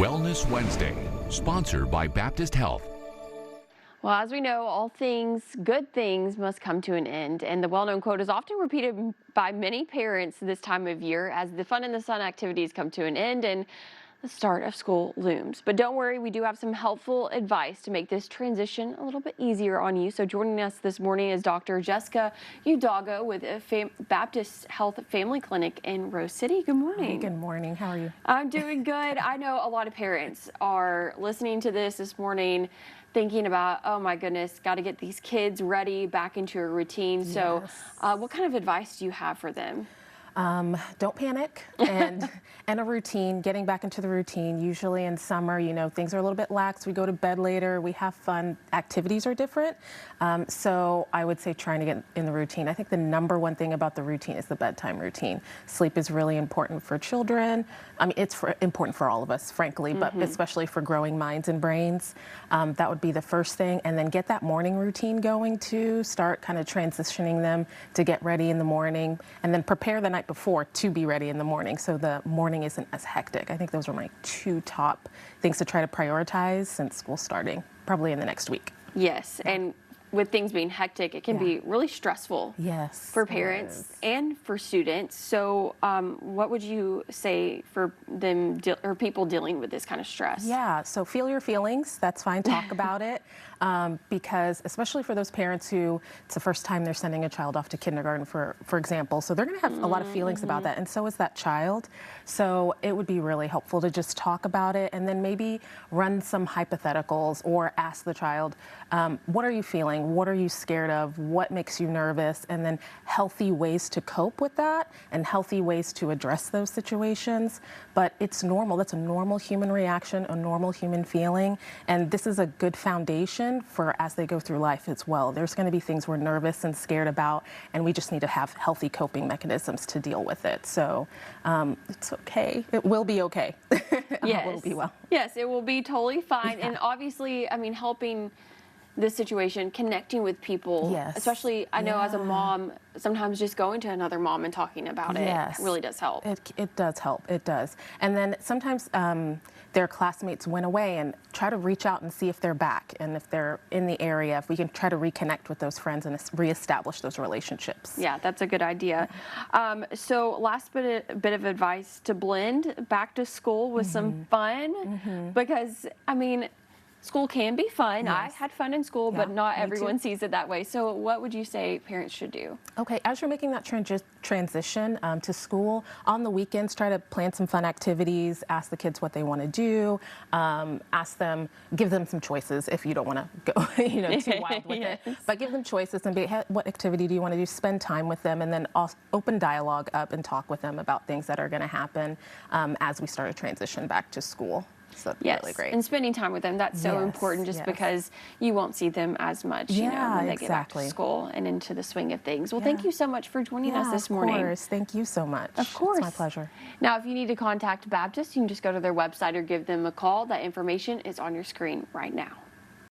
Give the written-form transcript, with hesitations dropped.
Wellness Wednesday, sponsored by Baptist Health. Well, as we know, all things, good things must come to an end. And the well-known quote is often repeated by many parents this time of year as the fun in the sun activities come to an end and the start of school looms. But don't worry, we do have some helpful advice to make this transition a little bit easier on you. So joining us this morning is Dr. Jessica Udeogu with Baptist Health Family Clinic in Rose City. Good morning. Good morning. How are you? I'm doing good. I know a lot of parents are listening to this morning thinking about, oh my goodness, got to get these kids ready back into a routine. Yes. So what kind of advice do you have for them? Don't panic and a routine, getting back into the routine. Usually in summer, you know, things are a little bit lax. We go to bed later, we have fun, activities are different. So I would say trying to get in the routine. I think the number one thing about the routine is the bedtime routine. Sleep is really important for children. I mean, it's important for all of us, frankly, but especially for growing minds and brains. That would be the first thing. And then get that morning routine going too. Start kind of transitioning them to get ready in the morning and then prepare the night before to be ready in the morning so the morning isn't as hectic. I think those are my two top things to try to prioritize since school's starting, probably in the next week. Yes, and with things being hectic, it can be really stressful for parents and for students. So what would you say for them or people dealing with this kind of stress? Yeah, so feel your feelings. That's fine. Talk about it. Because especially for those parents who it's the first time they're sending a child off to kindergarten, for example, so they're going to have a lot of feelings about that, and so is that child. So it would be really helpful to just talk about it and then maybe run some hypotheticals or ask the child, what are you feeling? What are you scared of? What makes you nervous? And then healthy ways to cope with that and healthy ways to address those situations. But it's normal. That's a normal human reaction, a normal human feeling. And this is a good foundation for as they go through life as well. There's going to be things we're nervous and scared about, and we just need to have healthy coping mechanisms to deal with it. So it's okay. It will be okay. Yes. It will be well. Yes, it will be totally fine. Yeah. And obviously, I mean, helping this situation, connecting with people, especially I know as a mom, sometimes just going to another mom and talking about it really does help. It does help. It does. And then sometimes their classmates went away, and try to reach out and see if they're back and if they're in the area, if we can try to reconnect with those friends and reestablish those relationships. Yeah, that's a good idea. So last bit of advice, to blend back to school with some fun, because I mean, school can be fun. I had fun in school, but not everyone sees it that way. So what would you say parents should do? Okay, as you're making that transition to school, on the weekends, try to plan some fun activities, ask the kids what they want to do, ask them, give them some choices if you don't want to go too wild with it. But give them choices and be, hey, what activity do you want to do? Spend time with them, and then open dialogue up and talk with them about things that are going to happen as we start a transition back to school. So that's really great. And spending time with them, that's so important just because you won't see them as much, you know, when they get back to school and into the swing of things. Well, thank you so much for joining us this morning. Of course. Thank you so much. Of course. It's my pleasure. Now, if you need to contact Baptist, you can just go to their website or give them a call. That information is on your screen right now.